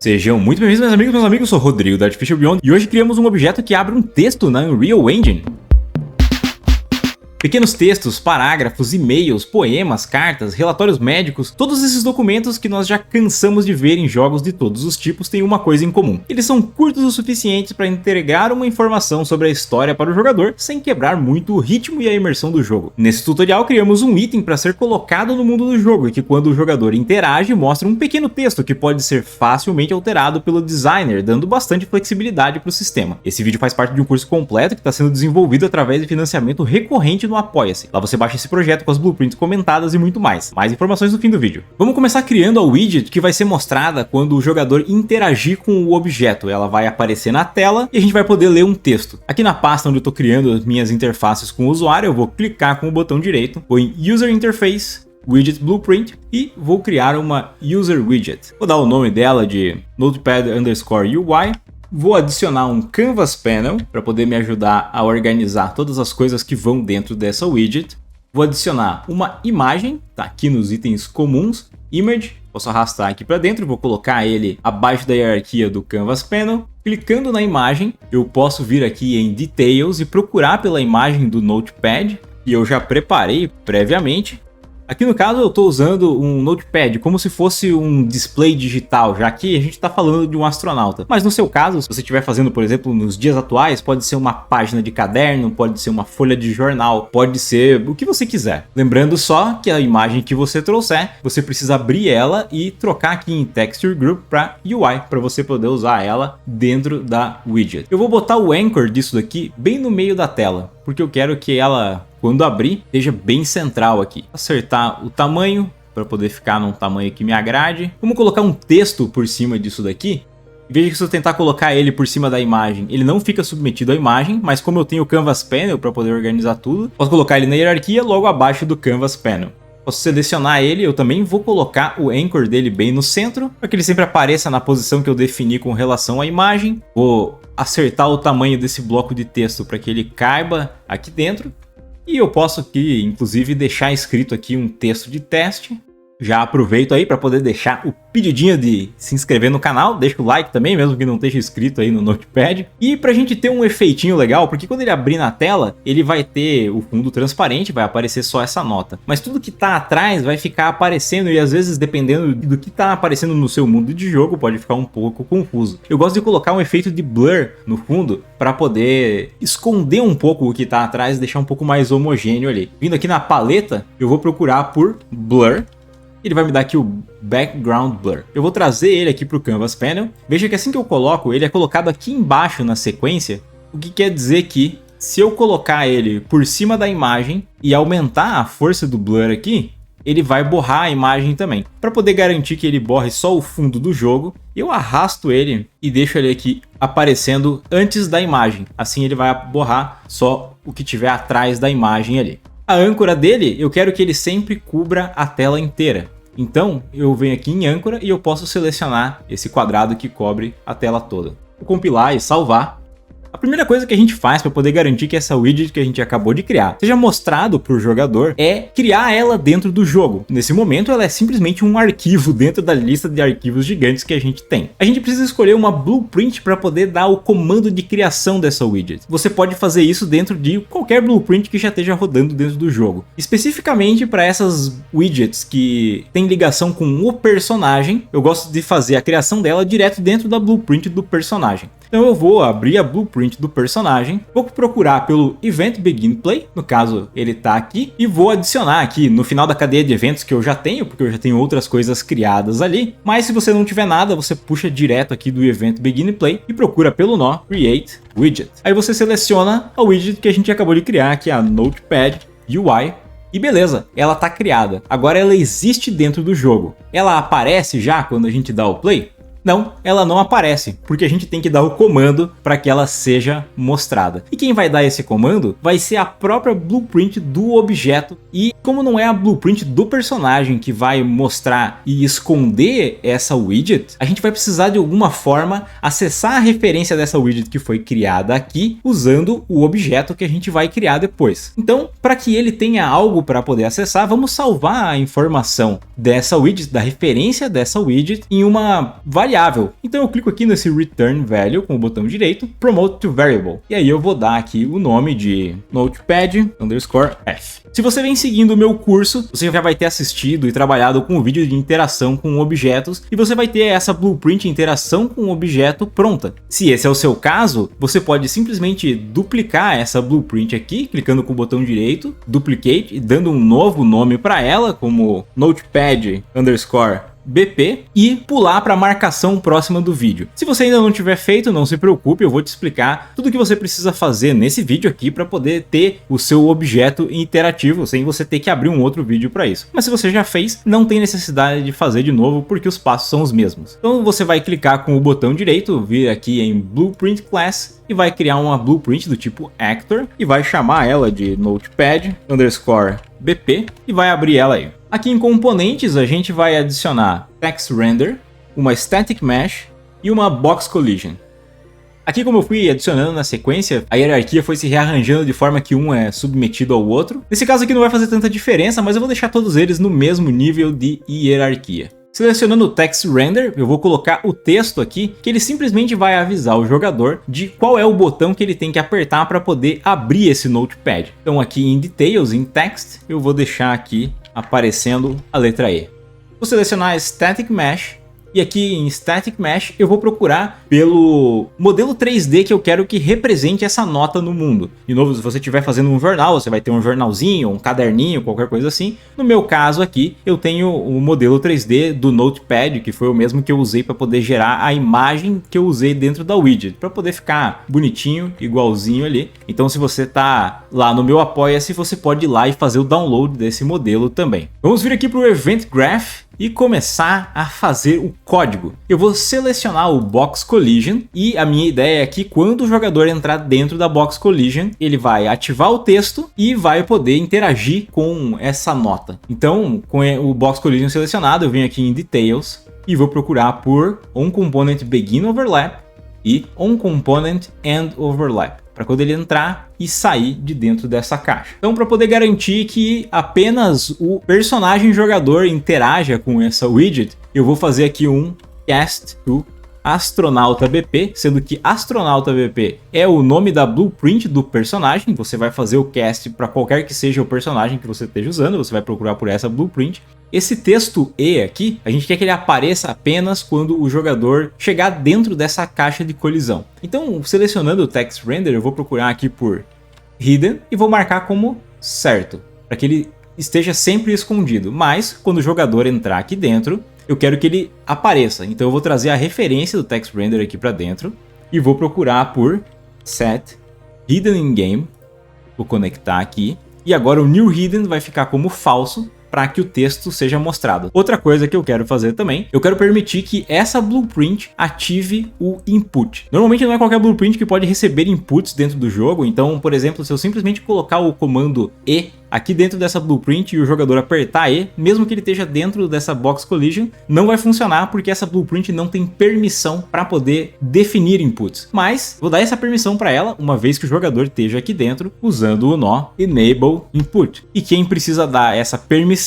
Sejam muito bem-vindos, meus amigos, eu sou o Rodrigo da Artificial Beyond e hoje criamos um objeto que abre um texto na Unreal Engine. Pequenos textos, parágrafos, e-mails, poemas, cartas, relatórios médicos, todos esses documentos que nós já cansamos de ver em jogos de todos os tipos têm uma coisa em comum. Eles são curtos o suficiente para entregar uma informação sobre a história para o jogador sem quebrar muito o ritmo e a imersão do jogo. Nesse tutorial criamos um item para ser colocado no mundo do jogo e que quando o jogador interage mostra um pequeno texto que pode ser facilmente alterado pelo designer, dando bastante flexibilidade para o sistema. Esse vídeo faz parte de um curso completo que está sendo desenvolvido através de financiamento recorrente no Apoia-se. Lá você baixa esse projeto com as blueprints comentadas e muito mais. Mais informações no fim do vídeo. Vamos começar criando a widget que vai ser mostrada quando o jogador interagir com o objeto. Ela vai aparecer na tela e a gente vai poder ler um texto. Aqui na pasta onde eu estou criando as minhas interfaces com o usuário, eu vou clicar com o botão direito, vou em User Interface, Widget Blueprint e vou criar uma User Widget. Vou dar o nome dela de Notepad_UI. Vou adicionar um Canvas Panel para poder me ajudar a organizar todas as coisas que vão dentro dessa widget. Vou adicionar uma imagem, tá aqui nos itens comuns, Image, posso arrastar aqui para dentro, vou colocar ele abaixo da hierarquia do Canvas Panel. Clicando na imagem, eu posso vir aqui em Details e procurar pela imagem do Notepad, que eu já preparei previamente. Aqui no caso eu estou usando um Notepad como se fosse um display digital, já que a gente está falando de um astronauta. Mas no seu caso, se você estiver fazendo, por exemplo, nos dias atuais, pode ser uma página de caderno, pode ser uma folha de jornal, pode ser o que você quiser. Lembrando só que a imagem que você trouxer, você precisa abrir ela e trocar aqui em Texture Group para UI, para você poder usar ela dentro da widget. Eu vou botar o anchor disso daqui bem no meio da tela, porque eu quero que ela, quando abrir, esteja bem central aqui. Acertar o tamanho para poder ficar num tamanho que me agrade. Vamos colocar um texto por cima disso daqui. Veja que se eu tentar colocar ele por cima da imagem, ele não fica submetido à imagem, mas como eu tenho o Canvas Panel para poder organizar tudo, posso colocar ele na hierarquia logo abaixo do Canvas Panel. Posso selecionar ele, eu também vou colocar o anchor dele bem no centro, para que ele sempre apareça na posição que eu defini com relação à imagem. Vou acertar o tamanho desse bloco de texto para que ele caiba aqui dentro. E eu posso aqui, inclusive, deixar escrito aqui um texto de teste. Já aproveito aí para poder deixar o pedidinho de se inscrever no canal, deixa o like também, mesmo que não esteja inscrito aí no Notepad. E pra gente ter um efeitinho legal, porque quando ele abrir na tela, ele vai ter o fundo transparente, vai aparecer só essa nota. Mas tudo que tá atrás vai ficar aparecendo e às vezes, dependendo do que tá aparecendo no seu mundo de jogo, pode ficar um pouco confuso. Eu gosto de colocar um efeito de blur no fundo para poder esconder um pouco o que tá atrás e deixar um pouco mais homogêneo ali. Vindo aqui na paleta, eu vou procurar por Blur. Ele vai me dar aqui o Background Blur. Eu vou trazer ele aqui para o Canvas Panel. Veja que assim que eu coloco, ele é colocado aqui embaixo na sequência, o que quer dizer que se eu colocar ele por cima da imagem e aumentar a força do blur aqui, ele vai borrar a imagem também. Para poder garantir que ele borre só o fundo do jogo, eu arrasto ele e deixo ele aqui aparecendo antes da imagem. Assim ele vai borrar só o que tiver atrás da imagem ali. A âncora dele, eu quero que ele sempre cubra a tela inteira. Então, eu venho aqui em âncora e eu posso selecionar esse quadrado que cobre a tela toda. Vou compilar e salvar. A primeira coisa que a gente faz para poder garantir que essa widget que a gente acabou de criar seja mostrado para o jogador é criar ela dentro do jogo. Nesse momento ela é simplesmente um arquivo dentro da lista de arquivos gigantes que a gente tem. A gente precisa escolher uma blueprint para poder dar o comando de criação dessa widget. Você pode fazer isso dentro de qualquer blueprint que já esteja rodando dentro do jogo. Especificamente para essas widgets que tem ligação com o personagem, eu gosto de fazer a criação dela direto dentro da blueprint do personagem. Então eu vou abrir a blueprint do personagem, vou procurar pelo Event Begin Play, no caso ele está aqui, e vou adicionar aqui no final da cadeia de eventos que eu já tenho, porque eu já tenho outras coisas criadas ali, mas se você não tiver nada, você puxa direto aqui do Event Begin Play e procura pelo nó Create Widget. Aí você seleciona a widget que a gente acabou de criar, que é a Notepad UI, e beleza, ela está criada. Agora ela existe dentro do jogo. Ela aparece já quando a gente dá o play? Não, ela não aparece, porque a gente tem que dar o comando para que ela seja mostrada. E quem vai dar esse comando vai ser a própria blueprint do objeto. E como não é a blueprint do personagem que vai mostrar e esconder essa widget, a gente vai precisar de alguma forma acessar a referência dessa widget que foi criada aqui, usando o objeto que a gente vai criar depois. Então, para que ele tenha algo para poder acessar, vamos salvar a informação dessa widget, da referência dessa widget, em uma variável variável. Então eu clico aqui nesse return value com o botão direito, promote to variable. E aí eu vou dar aqui o nome de notepad_f. Se você vem seguindo o meu curso, você já vai ter assistido e trabalhado com o vídeo de interação com objetos e você vai ter essa blueprint de interação com o objeto pronta. Se esse é o seu caso, você pode simplesmente duplicar essa blueprint aqui, clicando com o botão direito, duplicate, e dando um novo nome para ela, como notepad_BP, e pular para a marcação próxima do vídeo. Se você ainda não tiver feito, não se preocupe, eu vou te explicar tudo o que você precisa fazer nesse vídeo aqui para poder ter o seu objeto interativo, sem você ter que abrir um outro vídeo para isso. Mas se você já fez, não tem necessidade de fazer de novo, porque os passos são os mesmos. Então você vai clicar com o botão direito, vir aqui em Blueprint Class, e vai criar uma blueprint do tipo Actor, e vai chamar ela de notepad_BP, e vai abrir ela aí. Aqui em componentes a gente vai adicionar Text Render, uma Static Mesh e uma Box Collision. Aqui, como eu fui adicionando na sequência, a hierarquia foi se rearranjando de forma que um é submetido ao outro. Nesse caso aqui não vai fazer tanta diferença, mas eu vou deixar todos eles no mesmo nível de hierarquia. Selecionando o Text Render, eu vou colocar o texto aqui, que ele simplesmente vai avisar o jogador de qual é o botão que ele tem que apertar para poder abrir esse Notepad. Então aqui em Details, em Text, eu vou deixar aqui aparecendo a letra E. Vou selecionar Static Mesh. E aqui em Static Mesh eu vou procurar pelo modelo 3D que eu quero que represente essa nota no mundo. De novo, se você estiver fazendo um jornal, você vai ter um jornalzinho, um caderninho, qualquer coisa assim. No meu caso aqui, eu tenho o modelo 3D do Notepad, que foi o mesmo que eu usei para poder gerar a imagem que eu usei dentro da widget, para poder ficar bonitinho, igualzinho ali. Então se você tá lá no meu Apoia-se, você pode ir lá e fazer o download desse modelo também. Vamos vir aqui para o Event Graph e começar a fazer o código. Eu vou selecionar o Box Collision e a minha ideia é que quando o jogador entrar dentro da Box Collision, ele vai ativar o texto e vai poder interagir com essa nota. Então, com o Box Collision selecionado, eu venho aqui em Details e vou procurar por OnComponent Begin Overlap e OnComponent End Overlap, para quando ele entrar e sair de dentro dessa caixa. Então, para poder garantir que apenas o personagem jogador interaja com essa widget, eu vou fazer aqui um cast to Astronauta BP, sendo que Astronauta BP é o nome da blueprint do personagem. Você vai fazer o cast para qualquer que seja o personagem que você esteja usando, você vai procurar por essa blueprint. Esse texto E aqui, a gente quer que ele apareça apenas quando o jogador chegar dentro dessa caixa de colisão. Então, selecionando o Text Render, eu vou procurar aqui por Hidden e vou marcar como certo, para que ele esteja sempre escondido. Mas, quando o jogador entrar aqui dentro, eu quero que ele apareça. Então eu vou trazer a referência do Text Render aqui para dentro e vou procurar por Set Hidden in Game. Vou conectar aqui. E agora o New Hidden vai ficar como falso, para que o texto seja mostrado. Outra coisa que eu quero fazer também, eu quero permitir que essa blueprint ative o input. Normalmente não é qualquer blueprint que pode receber inputs dentro do jogo, então, por exemplo, se eu simplesmente colocar o comando E aqui dentro dessa blueprint e o jogador apertar E, mesmo que ele esteja dentro dessa Box Collision, não vai funcionar porque essa blueprint não tem permissão para poder definir inputs. Mas vou dar essa permissão para ela uma vez que o jogador esteja aqui dentro usando o nó Enable Input. E quem precisa dar essa permissão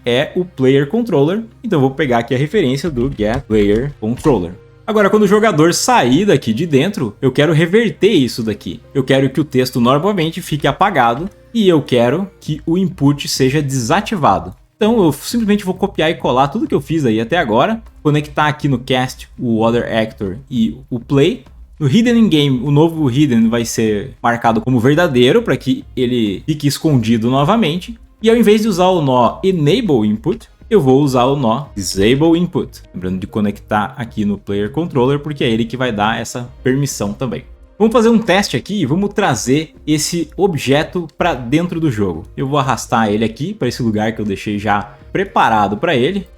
é o Player Controller. Então eu vou pegar aqui a referência do Get Player Controller. Agora, quando o jogador sair daqui de dentro, eu quero reverter isso daqui. Eu quero que o texto normalmente fique apagado e eu quero que o input seja desativado. Então eu simplesmente vou copiar e colar tudo que eu fiz aí até agora, conectar aqui no cast o Other Actor e o Play. No Hidden in Game, o novo Hidden vai ser marcado como verdadeiro para que ele fique escondido novamente. E ao invés de usar o nó Enable Input, eu vou usar o nó Disable Input. Lembrando de conectar aqui no Player Controller, porque é ele que vai dar essa permissão também. Vamos fazer um teste aqui e vamos trazer esse objeto para dentro do jogo. Eu vou arrastar ele aqui para esse lugar que eu deixei já preparado para ele.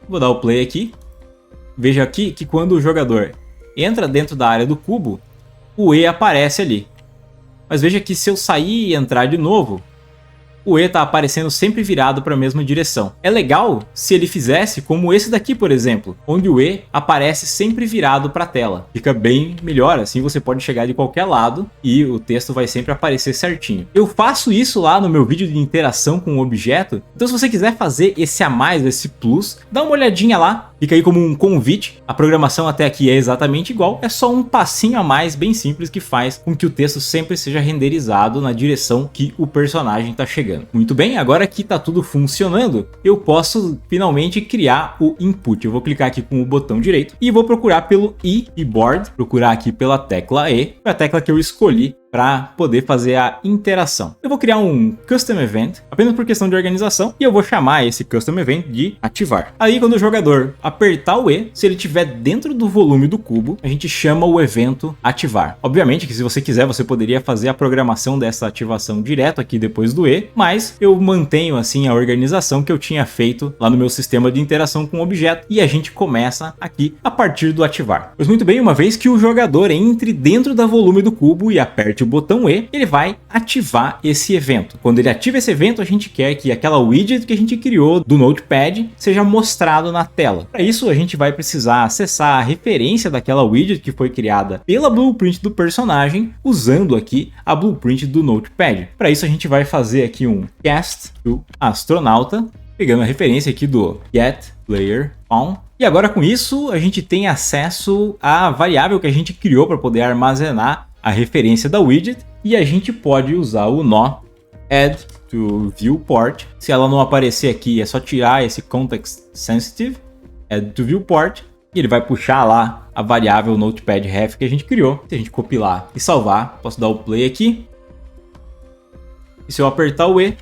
Vou dar o play aqui. Veja aqui que quando o jogador entra dentro da área do cubo, o E aparece ali. Mas veja que se eu sair e entrar de novo, o E está aparecendo sempre virado para a mesma direção. É legal se ele fizesse como esse daqui, por exemplo, onde o E aparece sempre virado para a tela. Fica bem melhor, assim você pode chegar de qualquer lado e o texto vai sempre aparecer certinho. Eu faço isso lá no meu vídeo de interação com o objeto, então se você quiser fazer esse a mais, esse plus, dá uma olhadinha lá, fica aí como um convite. A programação até aqui é exatamente igual, é só um passinho a mais bem simples que faz com que o texto sempre seja renderizado na direção que o personagem está chegando. Muito bem, agora que está tudo funcionando, eu posso finalmente criar o input. Eu vou clicar aqui com o botão direito e vou procurar pelo I e board, procurar aqui pela tecla E, a tecla que eu escolhi para poder fazer a interação. Eu vou criar um Custom Event, apenas por questão de organização, e eu vou chamar esse Custom Event de ativar. Aí quando o jogador apertar o E, se ele estiver dentro do volume do cubo, a gente chama o evento ativar. Obviamente que se você quiser, você poderia fazer a programação dessa ativação direto aqui depois do E, mas eu mantenho assim a organização que eu tinha feito lá no meu sistema de interação com o objeto, e a gente começa aqui a partir do ativar. Pois muito bem, uma vez que o jogador entre dentro da volume do cubo e aperte o botão E, ele vai ativar esse evento. Quando ele ativa esse evento, a gente quer que aquela widget que a gente criou do Notepad seja mostrado na tela. Para isso, a gente vai precisar acessar a referência daquela widget que foi criada pela blueprint do personagem, usando aqui a blueprint do Notepad. Para isso, a gente vai fazer aqui um cast to astronauta, pegando a referência aqui do getPlayerOn. E agora com isso, a gente tem acesso à variável que a gente criou para poder armazenar a referência da widget, e a gente pode usar o nó add to viewport. Se ela não aparecer aqui, é só tirar esse context sensitive, add to viewport, e ele vai puxar lá a variável notepadRef que a gente criou. Se a gente compilar e salvar, posso dar o play aqui, e se eu apertar o E,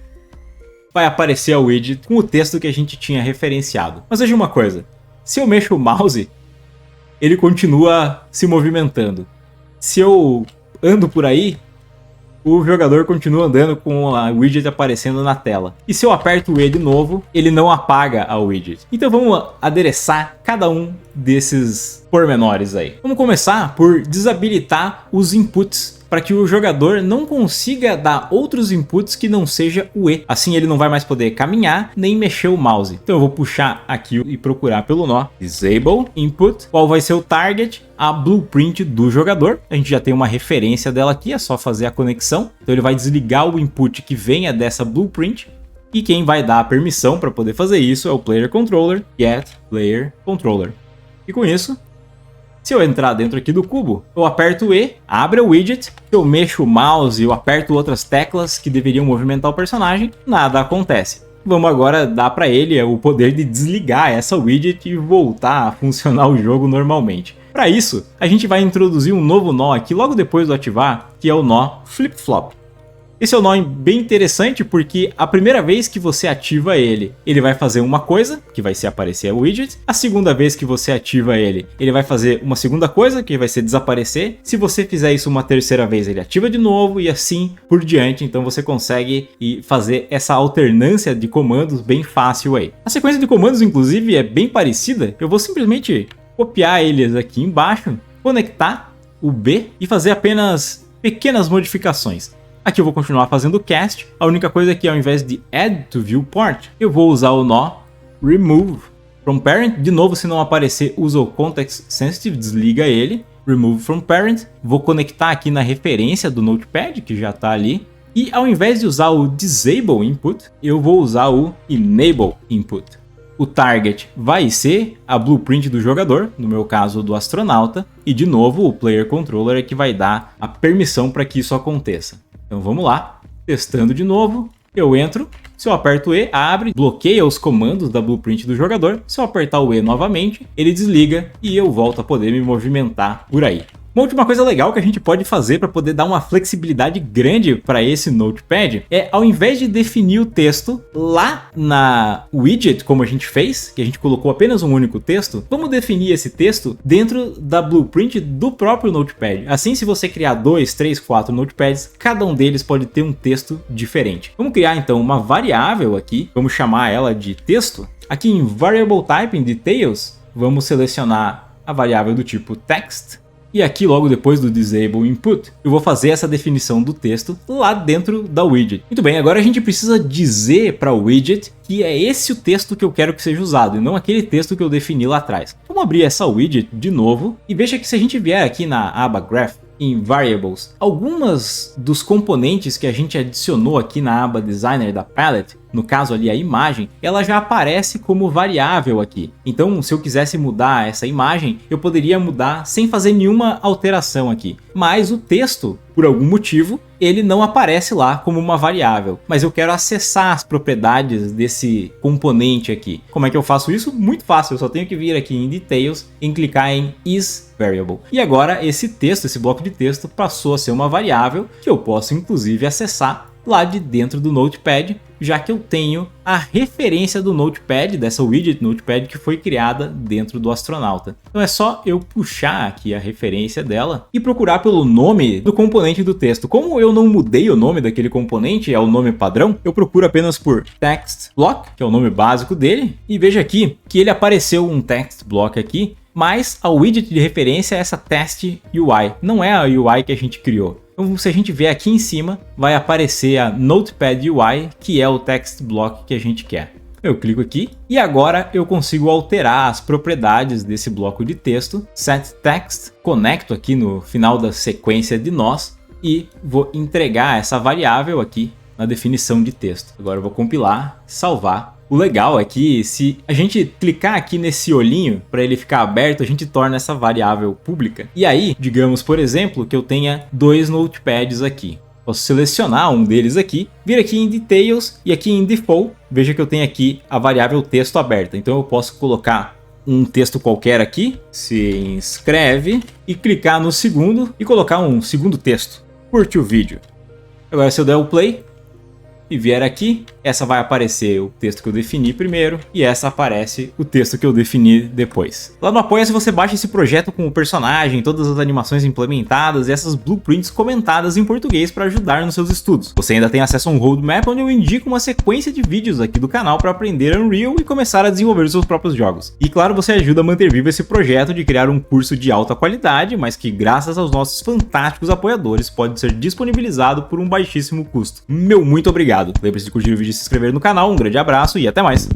vai aparecer a widget com o texto que a gente tinha referenciado. Mas veja uma coisa, se eu mexo o mouse, ele continua se movimentando. Se eu ando por aí, o jogador continua andando com a widget aparecendo na tela. E se eu aperto o E de novo, ele não apaga a widget. Então vamos adereçar cada um desses pormenores aí. Vamos começar por desabilitar os inputs, para que o jogador não consiga dar outros inputs que não seja o E. Assim ele não vai mais poder caminhar nem mexer o mouse. Então eu vou puxar aqui e procurar pelo nó Disable Input, qual vai ser o target, a blueprint do jogador. A gente já tem uma referência dela aqui, é só fazer a conexão. Então ele vai desligar o input que venha dessa blueprint, e quem vai dar a permissão para poder fazer isso é o Player Controller, getPlayerController. E com isso, se eu entrar dentro aqui do cubo, eu aperto o E, abre o widget, eu mexo o mouse, eu aperto outras teclas que deveriam movimentar o personagem, nada acontece. Vamos agora dar para ele o poder de desligar essa widget e voltar a funcionar o jogo normalmente. Para isso, a gente vai introduzir um novo nó aqui logo depois do ativar, que é o nó flip-flop. Esse é um nó bem interessante porque a primeira vez que você ativa ele, ele vai fazer uma coisa, que vai ser aparecer a widget. A segunda vez que você ativa ele, ele vai fazer uma segunda coisa, que vai ser desaparecer. Se você fizer isso uma terceira vez, ele ativa de novo e assim por diante. Então você consegue fazer essa alternância de comandos bem fácil aí. A sequência de comandos, inclusive, é bem parecida. Eu vou simplesmente copiar eles aqui embaixo, conectar o B e fazer apenas pequenas modificações. Aqui eu vou continuar fazendo o cast, a única coisa é que ao invés de add to viewport, eu vou usar o nó remove from parent. De novo, se não aparecer, usa o context sensitive, desliga ele, remove from parent. Vou conectar aqui na referência do Notepad, que já está ali. E ao invés de usar o disable input, eu vou usar o enable input. O target vai ser a blueprint do jogador, no meu caso do astronauta, e de novo o player controller é que vai dar a permissão para que isso aconteça. Então vamos lá, testando de novo, eu entro, se eu aperto o E, abre, bloqueia os comandos da blueprint do jogador. Se eu apertar o E novamente, ele desliga e eu volto a poder me movimentar por aí. Uma última coisa legal que a gente pode fazer para poder dar uma flexibilidade grande para esse Notepad é, ao invés de definir o texto lá na widget, como a gente fez, que a gente colocou apenas um único texto, vamos definir esse texto dentro da blueprint do próprio Notepad. Assim, se você criar 2, 3, 4 Notepads, cada um deles pode ter um texto diferente. Vamos criar então uma variável aqui, vamos chamar ela de texto. Aqui em Variable Type, em Details, vamos selecionar a variável do tipo text. E aqui logo depois do Disable Input, eu vou fazer essa definição do texto lá dentro da widget. Muito bem, agora a gente precisa dizer para o widget que é esse o texto que eu quero que seja usado, e não aquele texto que eu defini lá atrás. Vamos abrir essa widget de novo, e veja que se a gente vier aqui na aba Graph, em Variables, algumas dos componentes que a gente adicionou aqui na aba Designer da Palette, no caso ali a imagem, ela já aparece como variável aqui. Então, se eu quisesse mudar essa imagem, eu poderia mudar sem fazer nenhuma alteração aqui. Mas o texto, por algum motivo, ele não aparece lá como uma variável. Mas eu quero acessar as propriedades desse componente aqui. Como é que eu faço isso? Muito fácil, eu só tenho que vir aqui em Details e clicar em Is Variable. E agora esse texto, esse bloco de texto, passou a ser uma variável que eu posso inclusive acessar lá de dentro do Notepad, já que eu tenho a referência do Notepad, dessa widget Notepad que foi criada dentro do Astronauta. Então é só eu puxar aqui a referência dela e procurar pelo nome do componente do texto. Como eu não mudei o nome daquele componente, é o nome padrão, eu procuro apenas por Text Block, que é o nome básico dele, e veja aqui que ele apareceu um Text Block aqui, mas a widget de referência é essa Test UI, não é a UI que a gente criou. Então, se a gente ver aqui em cima, vai aparecer a Notepad UI, que é o text block que a gente quer. Eu clico aqui e agora eu consigo alterar as propriedades desse bloco de texto. Set text, conecto aqui no final da sequência de nós e vou entregar essa variável aqui na definição de texto. Agora eu vou compilar, salvar. O legal é que se a gente clicar aqui nesse olhinho para ele ficar aberto, a gente torna essa variável pública. E aí, digamos por exemplo que eu tenha dois notepads aqui. Posso selecionar um deles aqui, vir aqui em Details e aqui em Default, veja que eu tenho aqui a variável texto aberta. Então eu posso colocar um texto qualquer aqui, se inscreve, e clicar no segundo e colocar um segundo texto. Curte o vídeo. Agora se eu der o play e vier aqui, essa vai aparecer o texto que eu defini primeiro e essa aparece o texto que eu defini depois. Lá no Apoia-se você baixa esse projeto com o personagem, todas as animações implementadas e essas blueprints comentadas em português para ajudar nos seus estudos. Você ainda tem acesso a um roadmap onde eu indico uma sequência de vídeos aqui do canal para aprender Unreal e começar a desenvolver os seus próprios jogos. E claro, você ajuda a manter vivo esse projeto de criar um curso de alta qualidade, mas que graças aos nossos fantásticos apoiadores pode ser disponibilizado por um baixíssimo custo. Meu muito obrigado! Lembre-se de curtir o vídeo e se inscrever no canal, um grande abraço e até mais!